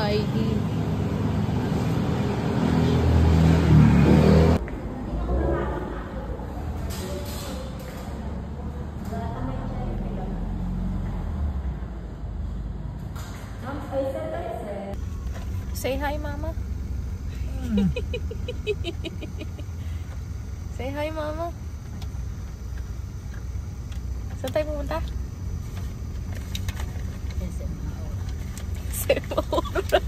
ID. Say hi, Mama. Say hi, Mama. Saan tayo pumunta? SM Aura.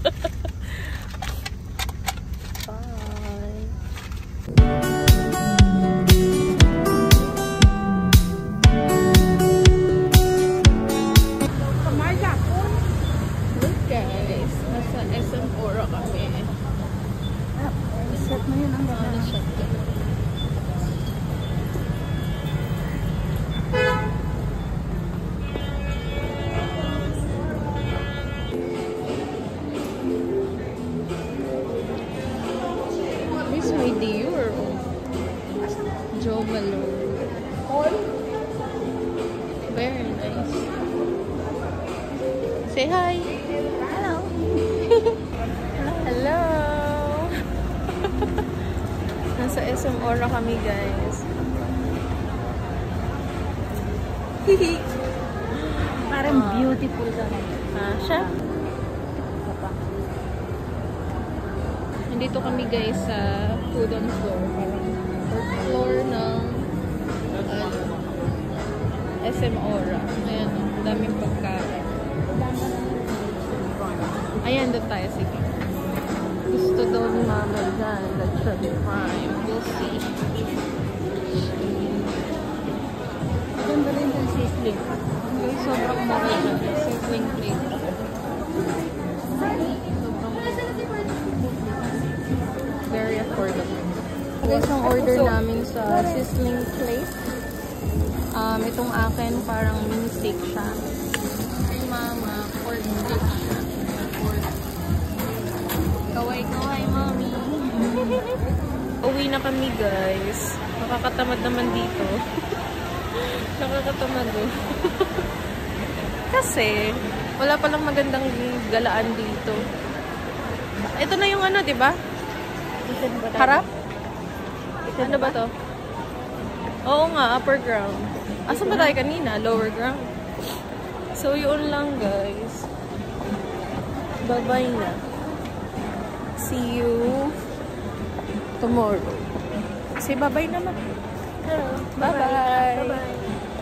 Bye. Look guys, nasa SM Aura kami. Set mo yun ang ganda. Shot ko. This may Dior. Jo Malone. Very nice. Say hi. Hello. Hello. Nasa SM Aura kami, guys. Hihi. Parang beautiful ka na. Siya? Nandito kami, guys, sa food on floor. Parang first floor ng SM Aura. Ayan, daming pagkain. Ayan, doon tayo. Sige. Gusto daw ni Mama dyan. Lechon prime. We'll see. Maganda rin yung sizzling. Okay, sobrang mura dyan. Sizzling plate. Very affordable. Guys, ang order namin sa sizzling plate. Itong akin, parang mini steak siya. Kay Mama, pork steak siya. Kaway-kaway, Mommy. Uwi na kami, guys. Nakakatamad naman dito. Nakakatamad eh. Kasi, wala palang magandang galaan dito. Ito na yung ano, diba? Harap? Ano ba to? Oo nga, upper ground. Asan ba tayo kanina? Lower ground. So, yun lang, guys. Bye-bye na. See you tomorrow. Say bye-bye naman. Hello. Bye-bye. Bye-bye.